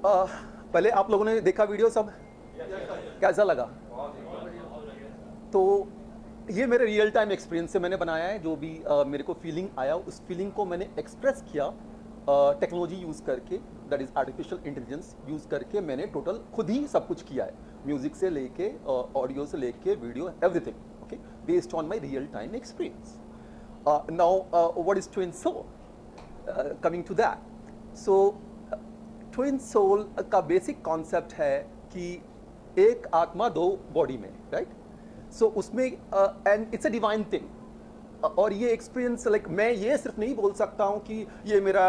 पहले आप लोगों ने देखा वीडियो सब? कैसा लगा? तो ये मेरे रियल टाइम एक्सपीरियंस से मैंने बनाया है। जो भी मेरे को फीलिंग आया, उस फीलिंग को मैंने एक्सप्रेस किया टेक्नोलॉजी यूज़ करके, that is artificial intelligence use करके। मैंने टोटल खुद ही सब कुछ किया है, म्यूज़िक से लेके ऑडियो से लेके video, everything, okay, based on my real time experience. Now what is twin soul? Coming to that, so twin soul का बेसिक कॉन्सेप्ट है कि एक आत्मा दो बॉडी में, राइट? सो उसमें and it's a divine thing. और ये एक्सपीरियंस लाइक मैं ये सिर्फ नहीं बोल सकता हूँ कि ये मेरा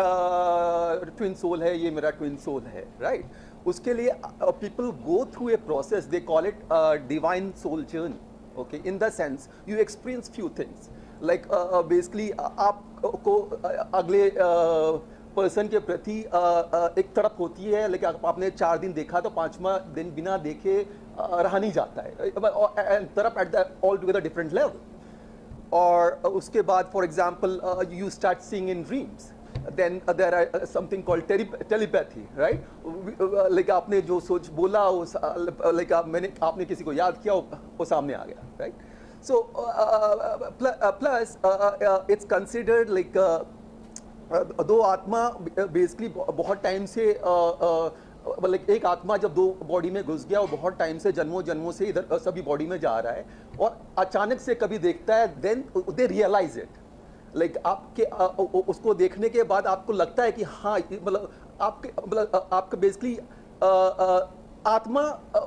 ट्विन सोल है, ये मेरा ट्विन सोल है, राइट? उसके लिए people go through a process, they call it divine soul journey, okay? In the sense you experience few things like basically आपको अगले पर्सन के प्रति एक तड़प होती है, लेकिन आपने 4 दिन देखा तो 5वां दिन बिना देखे रहा नहीं जाता है, तड़प at the all together different level. और उसके बाद for example you start seeing in dreams, then there are something called telepathy, right? Like आपने जो सोच बोला, लाइक आपने किसी को याद किया, वो सामने आ गया, right? So plus it's considered like दो आत्मा बेसिकली बहुत टाइम से लाइक एक आत्मा जब दो बॉडी में घुस गया, वो बहुत टाइम से जन्मों जन्मों से इधर सभी बॉडी में जा रहा है, और अचानक से कभी देखता है, then they realise it, like आपके उसको देखने के बाद आपको लगता है कि हाँ, मतलब आपका बेसिकली आत्मा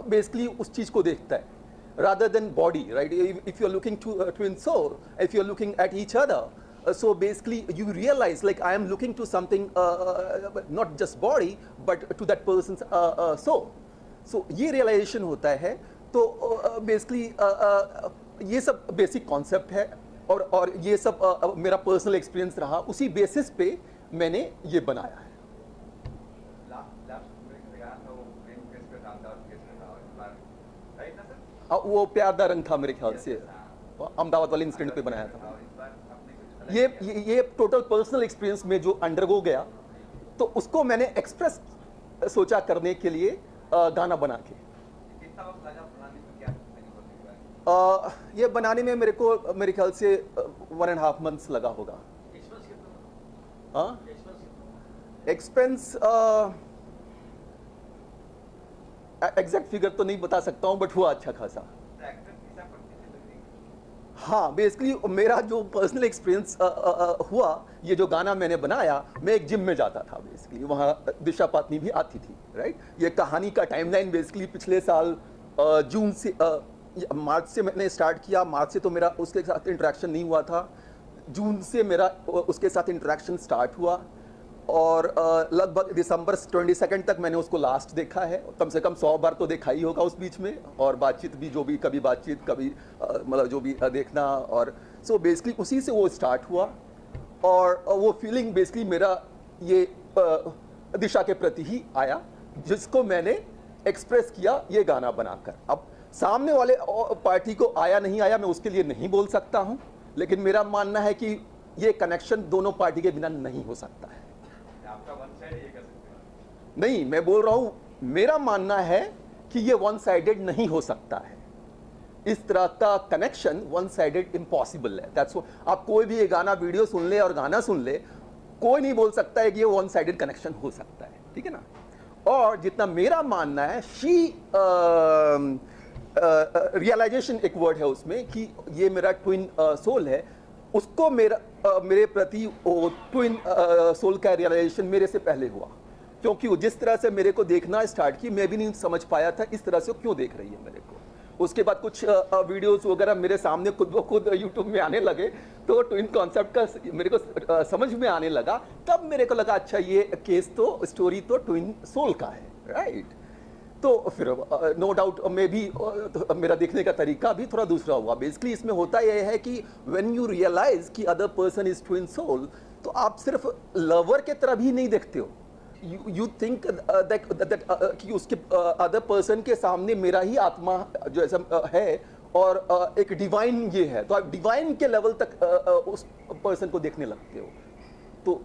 बेसिकली उस चीज़ को देखता है rather than body, right? If you're looking to twin soul, if you're looking at each other, so basically you realize like I am looking to something, not just body but to that person's soul. So ये realization होता है। तो basically ये सब basic concept है, और ये सब मेरा personal experience रहा, उसी basis पे मैंने ये बनाया है। वो प्यार दा रंग था मेरे ख्याल से, अहमदाबाद वाले इंसिडेंट पे बनाया था। ये टोटल पर्सनल एक्सपीरियंस में जो अंडरगो गया, तो उसको मैंने एक्सप्रेस सोचा करने के लिए गाना बना के। ये बनाने में मेरे ख्याल से 1.5 months लगा होगा। एक्सपेंस एग्जैक्ट फिगर तो नहीं बता सकता हूँ, बट हुआ अच्छा खासा। हाँ, बेसिकली मेरा जो पर्सनल एक्सपीरियंस हुआ, ये जो गाना मैंने बनाया, मैं एक जिम में जाता था बेसिकली, वहाँ दिशा पत्नी भी आती थी, राइट? ये कहानी का टाइमलाइन बेसिकली पिछले साल जून से मार्च से मैंने स्टार्ट किया। मार्च से तो मेरा उसके साथ इंटरेक्शन नहीं हुआ था, जून से मेरा उसके साथ इंटरेक्शन स्टार्ट हुआ, और लगभग दिसंबर 22 तक मैंने उसको लास्ट देखा है। कम से कम 100 बार तो देखा ही होगा उस बीच में, और बातचीत भी, जो भी कभी बातचीत, कभी मतलब जो भी देखना, और सो बेसिकली उसी से वो स्टार्ट हुआ। और वो फीलिंग बेसिकली मेरा ये दिशा के प्रति ही आया, जिसको मैंने एक्सप्रेस किया ये गाना बनाकर। अब सामने वाले पार्टी को आया नहीं आया मैं उसके लिए नहीं बोल सकता हूँ, लेकिन मेरा मानना है कि ये कनेक्शन दोनों पार्टी के बिना नहीं हो सकता है। नहीं, मैं बोल रहा हूं, मेरा मानना है कि ये वन साइडेड नहीं हो सकता है। इस तरह का कनेक्शन वन साइडेड इम्पॉसिबल है। दैट्स आप कोई भी ये गाना वीडियो सुन ले और गाना सुन ले, कोई नहीं बोल सकता है कि ये वन साइडेड कनेक्शन हो सकता है, ठीक है ना? और जितना मेरा मानना है, रियलाइजेशन एक वर्ड है उसमें, कि ये मेरा ट्विन सोल है, उसको मेरे प्रति ट्विन सोल का रियलाइजेशन मेरे से पहले हुआ, क्योंकि वो जिस तरह से मेरे को देखना स्टार्ट की, मैं भी नहीं समझ पाया था इस तरह से क्यों देख रही है मेरे को। उसके बाद कुछ वीडियोस वगैरह मेरे सामने खुद ब खुद यूट्यूब में आने लगे, तो ट्विन कॉन्सेप्ट का मेरे को समझ में आने लगा। तब मेरे को लगा अच्छा, ये केस तो, स्टोरी तो ट्विन सोल का है, राइट? तो फिर नो डाउट मैं भी मेरा देखने का तरीका भी थोड़ा दूसरा हुआ। बेसिकली इसमें होता यह है कि व्हेन यू रियलाइज कि other person is twin soul, तो आप सिर्फ लवर के तरह भी नहीं देखते हो, यू थिंक दैट कि उसके अदर पर्सन के सामने मेरा ही आत्मा जो ऐसा है, और एक डिवाइन ये है, तो आप डिवाइन के लेवल तक उस पर्सन को देखने लगते हो। तो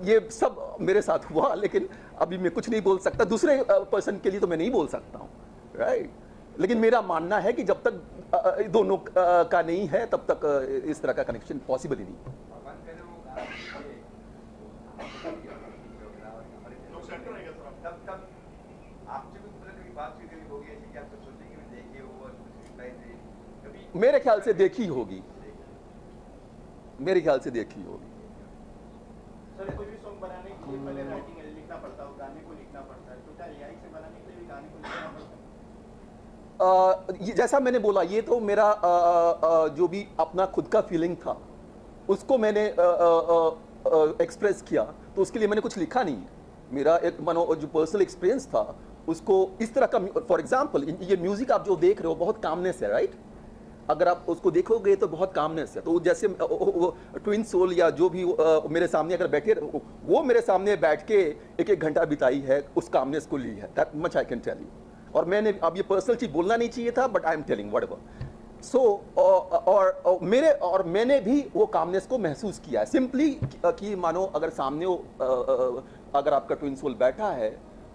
ये सब मेरे साथ हुआ, लेकिन अभी मैं कुछ नहीं बोल सकता, दूसरे पर्सन के लिए तो मैं नहीं बोल सकता हूँ, राइट। लेकिन मेरा मानना है कि जब तक दोनों का नहीं है तब तक इस तरह का कनेक्शन पॉसिबल ही नहीं। मेरे ख्याल से देखी होगी, मेरे ख्याल से देखी होगी। सर कोई भी सॉन्ग बनाने के लिए पहले राइटिंग लिखना पड़ता है, गाने को लिखना पड़ता है, तो क्या एआई से बनाने के लिए भी गाने को लिखना पड़ता है? जैसा मैंने बोला, ये तो मेरा जो भी अपना खुद का फीलिंग था उसको मैंने एक्सप्रेस किया, तो उसके लिए मैंने कुछ लिखा नहीं है। मेरा एक मानो जो पर्सनल एक्सपीरियंस था उसको इस तरह का, फॉर एग्जांपल ये म्यूजिक आप जो देख रहे हो बहुत कामनेस है, राइट। अगर आप उसको देखोगे तो बहुत कामनेस है। तो जैसे ट्विन सोल या जो भी मेरे सामने अगर बैठे, वो मेरे सामने बैठ के एक घंटा बिताई है, उस कामनेस को ली है, that much I can tell you. और मैंने अब ये पर्सनल चीज बोलना नहीं चाहिए था, but I am telling whatever. So और मैंने भी वो कामनेस को महसूस किया है, सिंपली कि मानो अगर सामने अगर आपका ट्विन सोल बैठा है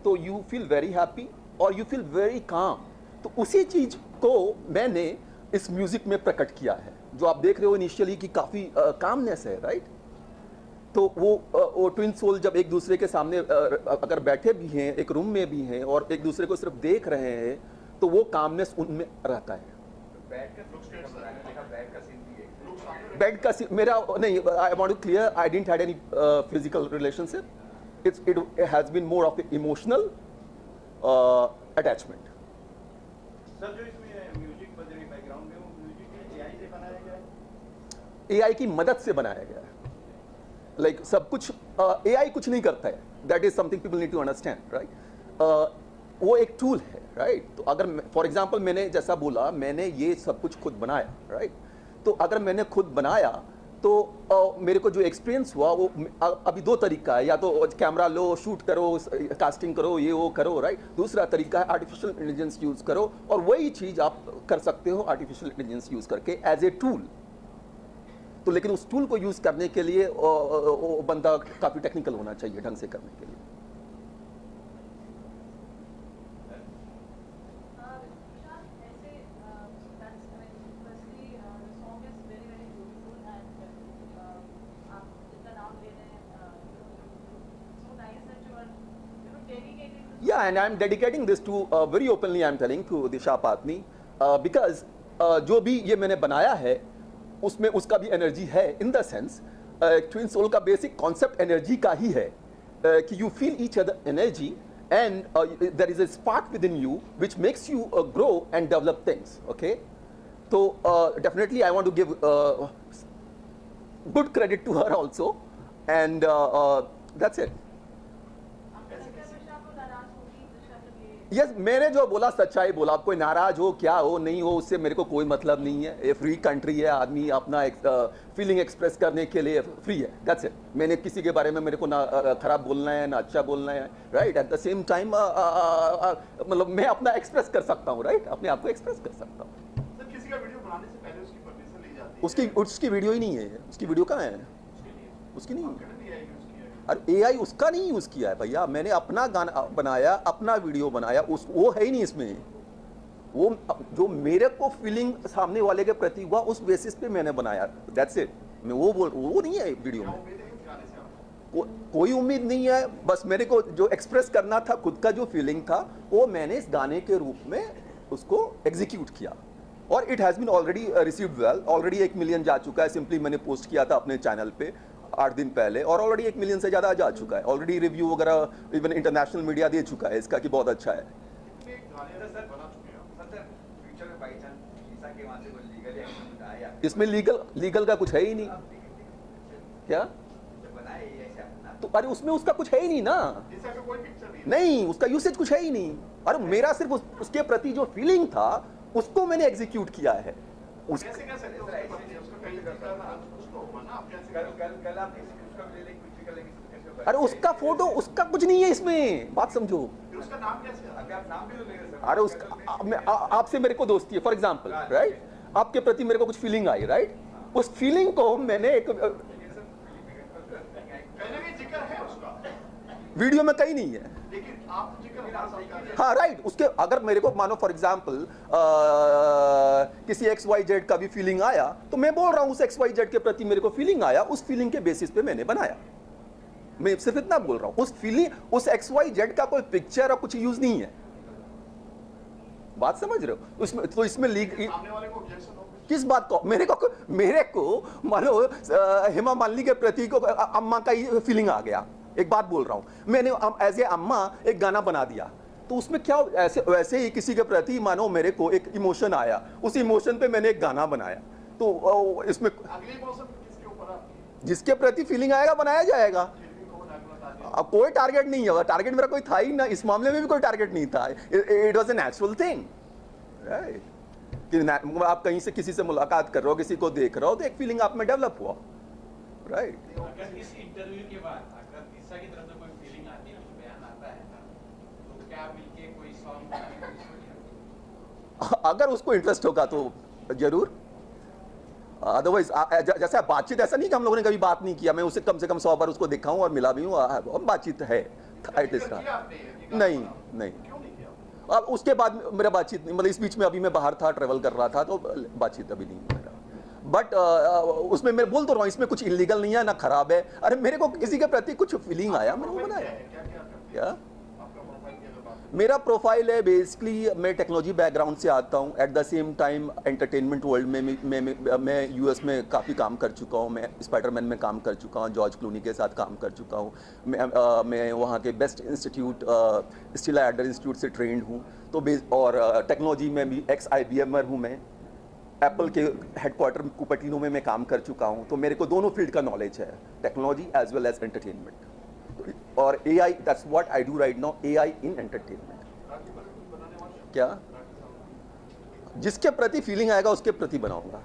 तो यू फील वेरी हैप्पी और यू फील वेरी काम। तो उसी चीज को मैंने इस म्यूजिक में प्रकट किया है, जो आप देख रहे हो इनिशियली कि काफी कामनेस है, राइट। तो वो ट्विन सोल जब एक दूसरे के सामने अगर बैठे भी हैं, एक रूम में भी हैं और एक दूसरे को सिर्फ देख रहे हैं, तो वो कामनेस उनमें रहता है। बेड का सीन मेरा नहीं, I want to clear, I didn't had any physical relationship, it has been more of an emotional attachment. Sir जो इसमें म्यूजिक बज रही बैकग्राउंड में, वो म्यूजिक एआई से बनाया गया है? एआई की मदद से बनाया गया है, लाइक सब कुछ एआई कुछ नहीं करता है, that is something people need to understand, right. वो एक टूल है, राइट। तो अगर फॉर एग्जांपल मैंने जैसा बोला, मैंने ये सब कुछ खुद बनाया, राइट। तो अगर मैंने खुद बनाया तो मेरे को जो एक्सपीरियंस हुआ वो अभी दो तरीका है, या तो कैमरा लो, शूट करो, कास्टिंग करो, ये वो करो, राइट। दूसरा तरीका है आर्टिफिशियल इंटेलिजेंस यूज करो, और वही चीज आप कर सकते हो आर्टिफिशियल इंटेलिजेंस यूज करके एज ए टूल। तो लेकिन उस टूल को यूज करने के लिए वो बंदा काफी टेक्निकल होना चाहिए ढंग से करने के लिए। Yeah, and I'm dedicating this to very openly I'm telling to Disha Patni because जो भी ये मैंने बनाया है उसमें उसका भी एनर्जी है, in the sense twin soul का बेसिक कॉन्सेप्ट एनर्जी का ही है कि you feel each other energy and there is a spark within you which makes you grow and develop things, okay. तो definitely I want to give good credit to her also and that's it. Yes, मैंने जो बोला सच्चाई बोला। आप कोई नाराज हो, क्या हो, नहीं हो, उससे मेरे को कोई मतलब नहीं है। ये फ्री कंट्री है, आदमी अपना फीलिंग एक्सप्रेस करने के लिए फ्री है, दैट्स इट। मैंने किसी के बारे में मेरे को ना खराब बोलना है ना अच्छा बोलना है, right. At the same time मतलब मैं अपना एक्सप्रेस कर सकता हूँ, राइट, अपने आप को एक्सप्रेस कर सकता हूँ। सर किसी का वीडियो बनाने से पहले उसकी परमिशन ली जाती है? उसकी वीडियो ही नहीं है, उसकी वीडियो कहाँ है, उसकी नहीं है। अरे एआई उसका नहीं यूज किया है भैया, मैंने अपना गाना बनाया, अपना वीडियो बनाया, वो है ही नहीं इसमें। वो जो मेरे को फीलिंग सामने वाले के प्रति हुआ उस बेसिस पे मैंने बनाया, दैट्स इट। मैं वो नहीं है वीडियो में, कोई उम्मीद नहीं है। बस मेरे को जो एक्सप्रेस करना था, खुद का जो फीलिंग था, वो मैंने इस गाने के रूप में उसको एग्जीक्यूट किया और it has been already received well. Already 1 million जा चुका है, सिंपली मैंने पोस्ट किया था अपने चैनल पे 8 दिन पहले, और ऑलरेडी 1 मिलियन से ज़्यादा जा चुका है। ऑलरेडी रिव्यू वगैरह इवन इंटरनेशनल मीडिया दे चुका है इसका कि बहुत अच्छा है। इसमें लीगल का कुछ है ही नहीं क्या? तो अरे उसमें उसका कुछ है ही नहीं ना, नहीं उसका यूसेज कुछ है ही नहीं। अरे मेरा सिर्फ उसके प्रति जो फीलिंग था उसको मैंने एग्जीक्यूट किया है। अरे उसका फोटो, उसका कुछ नहीं है इसमें, बात समझो। उसका नाम कैसे? अरे उसका आपसे मेरे को दोस्ती है, फॉर एग्जाम्पल, राइट। आपके प्रति मेरे को कुछ फीलिंग आई, राइट। उस फीलिंग को मैंने एक वीडियो में कहीं नहीं है। लेकिन आप जिक्र हाँ राइट, उसके अगर मेरे को मानो फॉर एग्जाम्पल किसी XYZ का भी फीलिंग आया तो मैं बोल रहा हूँ उस XYZ के प्रति मेरे को फीलिंग आया, उस फीलिंग के बेसिस पे मैंने बनाया। मैं सिर्फ इतना बोल रहा हूँ, उस फीलिंग उस XYZ का कोई पिक्चर और कुछ यूज नहीं है। बात समझ रहे हो? उसमें तो इसमें सामने वाले को ऑब्जेक्शन हो किस बात को? मेरे को मानो हेमा मालिनी के प्रति को अम्मा का ही फीलिंग आ गया। एक बात बोल रहा हूं, मैंने एज ए अम्मा एक गाना बना दिया तो उसमें क्या ऐसे वैसे ही किसी के प्रति मानो मेरे को एक इमोशन आया, उस इमोशन पे मैंने एक गाना बनाया। तो इसमें अगले मौसम किसके ऊपर आप जिसके प्रति फीलिंग आएगा बनाया जाएगा। अब कोई टारगेट नहीं है, टारगेट मेरा कोई था ही ना, इस मामले में भी कोई टारगेट नहीं था। It was a natural thing, right? कि आप कहीं से किसी से मुलाकात कर रहे हो, किसी को देख रहे हो तो एक फीलिंग आप में डेवलप हुआ, राइट? अगर इस इंटरव्यू के बाद अगर दिशा की तरफ से कोई फीलिंग आती है, कुछ बयान आता है तो क्या मिलके कोई सॉन्ग बनाने की कोशिश करें? अगर उसको इंटरेस्ट होगा तो जरूर, अदरवाइज जैसे बातचीत ऐसा नहीं कि हम लोगों ने कभी बात नहीं किया, मैं उसे कम से कम 100 बार उसको देखा हूं और मिला भी हूं, बातचीत है। नहीं अब उसके बाद मेरा बातचीत नहीं, मतलब इस बीच में अभी मैं बाहर था, ट्रेवल कर रहा था तो बातचीत अभी नहीं मेरा। बट उसमें मैं बोल तो रहा हूँ इसमें कुछ इलीगल नहीं है ना खराब है। अरे मेरे को किसी के प्रति कुछ फीलिंग आया, मैंने वो बनाया। क्या मेरा प्रोफाइल है? बेसिकली मैं टेक्नोलॉजी बैकग्राउंड से आता हूँ, at the same time entertainment world में मैं यूएस में काफ़ी काम कर चुका हूँ, मैं स्पाइडरमैन में काम कर चुका हूँ, जॉर्ज क्लूनी के साथ काम कर चुका हूँ, मैं वहाँ के बेस्ट इंस्टीट्यूट स्टीला एडर इंस्टीट्यूट से ट्रेंड हूँ। तो और टेक्नोलॉजी में भी IBMer हूँ मैं, एप्पल के हेडक्वार्टर कुपर्टिनो में मैं काम कर चुका हूँ। तो मेरे को दोनों फील्ड का नॉलेज है, technology as well as entertainment. और AI, that's what I do right now, AI in entertainment. क्या? जिसके प्रति फीलिंग आएगा उसके प्रति बनाऊंगा।